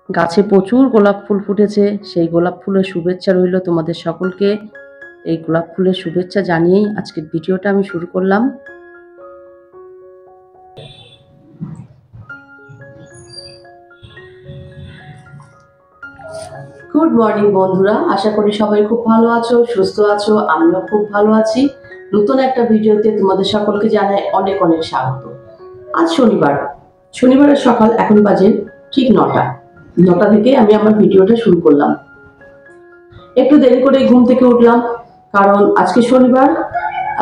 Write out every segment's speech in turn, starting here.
গাছে প্রচুর গোলাপ ফুল ফুটেছে। সেই গোলাপ ফুলের শুভেচ্ছা রইল তোমাদের সকলকে। এই গোলাপ ফুলের শুভেচ্ছা জানিয়েই আজকের ভিডিওটা আমি শুরু করলাম। গুড মর্নিং বন্ধুরা, আশা করি সবাই খুব ভালো আছো, সুস্থ আছো। আমিও খুব ভালো আছি। নতুন একটা ভিডিওতে তোমাদের সকলকে জানাই অনেক অনেক স্বাগত। আজ শনিবারের সকাল এখন বাজে ঠিক 9টা থেকে আমি আমার ভিডিওটা শুরু করলাম। একটু দেরি করে ঘুম থেকে উঠলাম, কারণ আজকে শনিবার,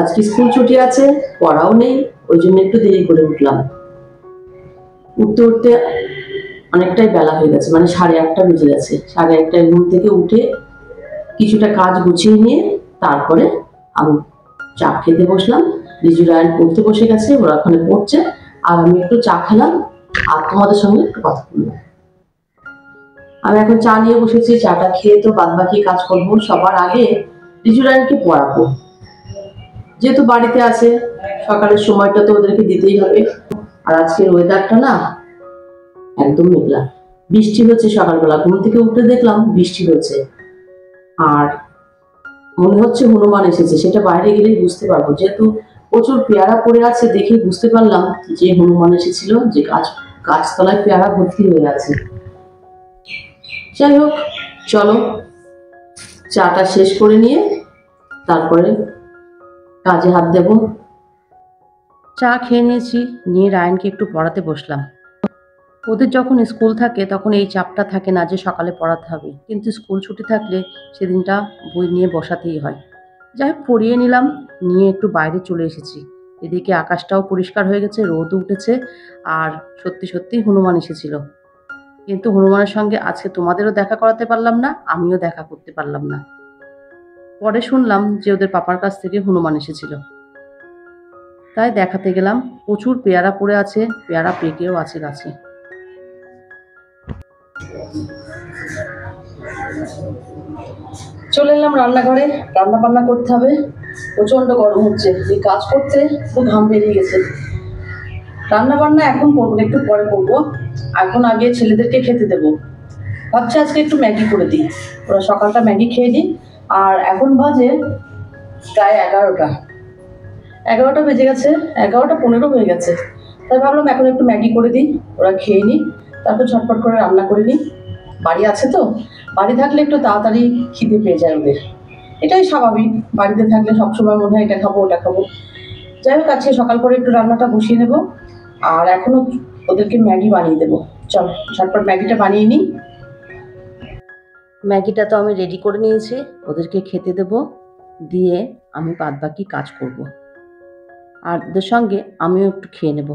আজকে স্কুল ছুটি আছে, পড়াও নেই, ওই জন্য একটু দেরি করে উঠলাম। উঠতে উঠতে অনেকটাই বেলা হয়ে গেছে, মানে 8:30 বেজে গেছে। 8:30টায় ঘুম থেকে উঠে কিছুটা কাজ গুছিয়ে নিয়ে তারপরে আমি চা খেতে বসলাম। রিজু রায়ন পড়তে বসে গেছে, ওরা ওখানে পড়ছে, আর আমি একটু চা খেলাম আর তোমাদের সঙ্গে একটু কথা বললাম। আমি এখন চা নিয়ে বসেছি, চাটা খেয়ে তো বাদ বাকি কাজ করবো। সবার আগে রিজু রায়নকে পড়াবো, যেহেতু বাড়িতে আছে, সকালের সময়টা তো ওদেরকে দিতেই হবে। আর আজকের ওয়েদারটা না একদম মেঘলা, বৃষ্টি হচ্ছে। সকালবেলা ঘুম থেকে উঠে দেখলাম বৃষ্টি হচ্ছে, আর মনে হচ্ছে হনুমান এসেছে। সেটা বাইরে গেলেই বুঝতে পারবো, যেহেতু প্রচুর পেয়ারা পড়ে আছে, দেখে বুঝতে পারলাম যে হনুমান এসেছিল, যে গাছতলায় পেয়ারা ভর্তি হয়ে আছে। যাই হোক, চলো চাটা শেষ করে নিয়ে তারপরে কাজে হাত দেব। চা খেয়ে নিয়েছি, নিয়ে রায়নকে একটু পড়াতে বসলাম। ওদের যখন স্কুল থাকে তখন এই চাপটা থাকে না যে সকালে পড়াতে হবে, কিন্তু স্কুল ছুটি থাকলে সেদিনটা বই নিয়ে বসাতেই হয়। যাই হোক, পড়িয়ে নিলাম, নিয়ে একটু বাইরে চলে এসেছি। এদিকে আকাশটাও পরিষ্কার হয়ে গেছে, রোদ উঠেছে, আর সত্যি সত্যি হনুমান এসেছিল। কিন্তু হনুমানের সঙ্গে আজকে তোমাদেরও দেখা করাতে পারলাম না, আমিও দেখা করতে পারলাম না। পরে শুনলাম যে ওদের পাপার কাছ থেকে হনুমান এসেছিল, তাই দেখাতে গেলাম। প্রচুর পেয়ারা পড়ে আছে, পেয়ারা পেকেও আছে গাছে। চলে এলাম রান্নাঘরে, রান্না বান্না করতে হবে। প্রচন্ড গরম হচ্ছে, এই কাজ করতে খুব ঘাম বেরিয়ে গেছে। রান্না বান্না এখন করবো না, একটু পরে করবো। এখন আগে ছেলেদেরকে খেতে দেবো। ভাবছি আজকে একটু ম্যাগি করে দিই, ওরা সকালটা ম্যাগি খেয়ে দিই। আর এখন বাজে প্রায় 11টা বেজে গেছে, 11টা 15 হয়ে গেছে। তাই ভাবলাম এখন একটু ম্যাগি করে দিই, ওরা খেয়ে নিই, তারপর ঝটপট করে রান্না করে নিই। বাড়ি আছে তো, বাড়ি থাকলে একটু তাড়াতাড়ি খিদে পেয়ে যায় ওদের, এটাই স্বাভাবিক। বাড়িতে থাকলে সবসময় মনে হয় এটা খাবো ওটা খাবো। যাই হোক, আজকে সকাল করে একটু রান্নাটা বসিয়ে নেবো, আর এখনো ওদেরকে ম্যাগি বানিয়ে দেবো। চলো ঝটপট ম্যাগিটা বানিয়ে নিই। ম্যাগিটা তো আমি রেডি করে নিয়েছি, ওদেরকে খেতে দেবো, দিয়ে আমি বাদ বাকি কাজ করব, আর ওদের সঙ্গে আমিও একটু খেয়ে নেব।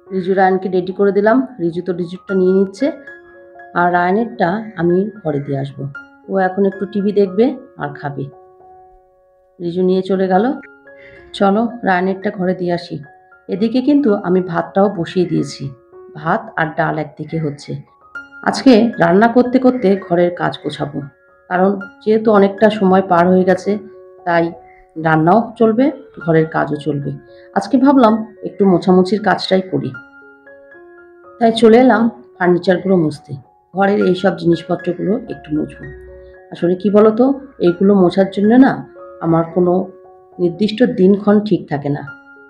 রিজু রায়নকে রেডি করে দিলাম, রিজু তো রিজুরটা নিয়ে নিচ্ছে, আর রায়নেরটা আমি ঘরে দিয়ে আসবো। ও এখন একটু টিভি দেখবে আর খাবে। রিজু নিয়ে চলে গেল। চলো রায়নেরটা ঘরে দিয়ে আসি। এদিকে কিন্তু আমি ভাতটাও বসিয়ে দিয়েছি, ভাত আর ডাল একদিকে হচ্ছে। আজকে রান্না করতে করতে ঘরের কাজ গোছাবো, কারণ যেহেতু অনেকটা সময় পার হয়ে গেছে, তাই রান্নাও চলবে, ঘরের কাজও চলবে। আজকে ভাবলাম একটু মোছামুছির কাজটাই করি, তাই চলে এলাম ফার্নিচারগুলো মুছতে। ঘরের এইসব জিনিসপত্রগুলো একটু মুছবো। আসলে কি বলতো, এইগুলো মোছার জন্য না আমার কোনো নির্দিষ্ট দিনক্ষণ ঠিক থাকে না,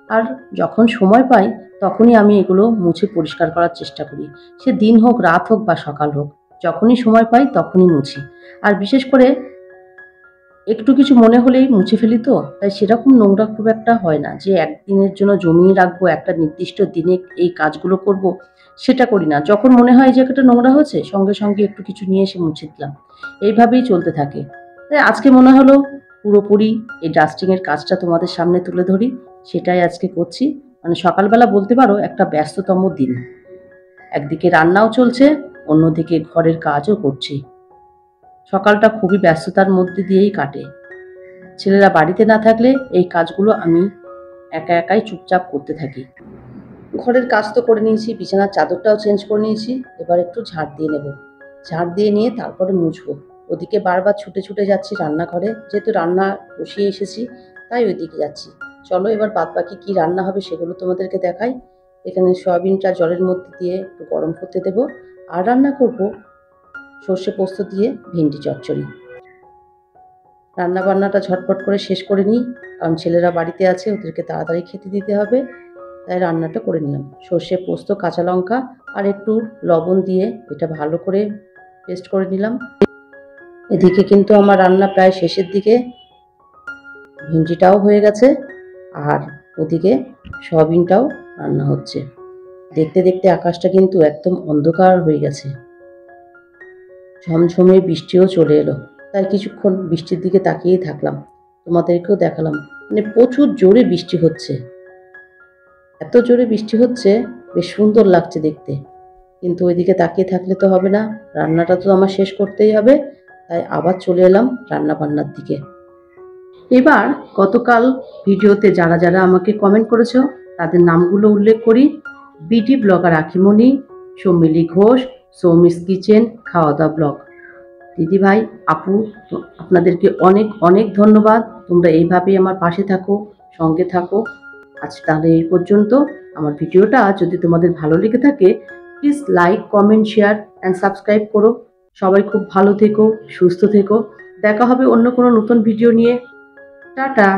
আর যখন সময় পাই তখনই আমি এগুলো মুছে পরিষ্কার করার চেষ্টা করি। সে দিন হোক, রাত হোক বা সকাল হোক, যখনই সময় পাই তখনই মুছি। আর বিশেষ করে একটু কিছু মনে হলেই মুছে ফেলি, তো তাই সেরকম নোংরা খুব একটা হয় না যে একদিনের জন্য জমিয়ে রাখবো, একটা নির্দিষ্ট দিনে এই কাজগুলো করব, সেটা করি না। যখন মনে হয় যে একটা নোংরা হয়েছে, সঙ্গে সঙ্গে একটু কিছু নিয়ে এসে মুছে দিলাম, এইভাবেই চলতে থাকে। তাই আজকে মনে হলো পুরোপুরি এই ডাস্টিংয়ের কাজটা তোমাদের সামনে তুলে ধরি, সেটাই আজকে করছি। মানে সকালবেলা বলতে পারো একটা ব্যস্ততম দিন, একদিকে রান্নাও চলছে, অন্যদিকে ঘরের কাজও করছি। সকালটা খুবই ব্যস্ততার মধ্যে দিয়েই কাটে। ছেলেরা বাড়িতে না থাকলে এই কাজগুলো আমি একা একাই চুপচাপ করতে থাকি। ঘরের কাজ তো করে নিয়েছি, বিছানার চাদরটাও চেঞ্জ করে নিয়েছি, এবার একটু ঝাড় দিয়ে নেব। ঝাড় দিয়ে নিয়ে তারপরে মুছবো। ওদিকে বারবার ছুটে ছুটে যাচ্ছি রান্নাঘরে, যেহেতু রান্না বসিয়ে এসেছি, তাই ওইদিকে যাচ্ছি। চলো এবার বাদ বাকি কী রান্না হবে সেগুলো তোমাদেরকে দেখাই। এখানে সয়াবিনটা জলের মধ্যে দিয়ে একটু গরম করতে দেবো, আর রান্না করব সর্ষে পোস্ত দিয়ে ভেন্ডি চচ্চড়ি। রান্না বান্নাটা ঝটপট করে শেষ করে নিই, কারণ ছেলেরা বাড়িতে আছে, ওদেরকে তাড়াতাড়ি খেতে দিতে হবে। তাই রান্নাটা করে নিলাম। সর্ষে পোস্ত, কাঁচা লঙ্কা আর একটু লবণ দিয়ে এটা ভালো করে পেস্ট করে নিলাম। এদিকে কিন্তু আমার রান্না প্রায় শেষের দিকে, ভেন্ডিটাও হয়ে গেছে আর ওদিকে সয়াবিনটাও রান্না হচ্ছে। দেখতে দেখতে আকাশটা কিন্তু একদম অন্ধকার হয়ে গেছে, ঝমঝমে বৃষ্টিও চলে এলো। তাই কিছুক্ষণ বৃষ্টির দিকে তাকিয়েই থাকলাম, তোমাদেরকেও দেখালাম। মানে প্রচুর জোরে বৃষ্টি হচ্ছে, এত জোরে বৃষ্টি হচ্ছে, বেশ সুন্দর লাগছে দেখতে। কিন্তু ওইদিকে তাকিয়ে থাকলে তো হবে না, রান্নাটা তো আমার শেষ করতেই হবে। তাই আবার চলে এলাম রান্না বান্নার দিকে। এবার গতকাল ভিডিওতে যারা যারা আমাকে কমেন্ট করেছো তাদের নামগুলো উল্লেখ করি। বিটি ব্লগার আখিমণি, সৌমিলি ঘোষ, সৌমিস কিচেন, খাওয়া দাওয়া ব্লগ। দিদি ভাই, আপু, আপনাদেরকে অনেক অনেক ধন্যবাদ। তোমরা এইভাবেই আমার পাশে থাকো, সঙ্গে থাকো। আজ তাহলে এই পর্যন্ত। আমার ভিডিওটা যদি তোমাদের ভালো লেগে থাকে, please like, comment, share and subscribe করো। সবাই খুব ভালো থেকো, সুস্থ থেকো। দেখা হবে অন্য কোনো নতুন ভিডিও নিয়ে। টাটা।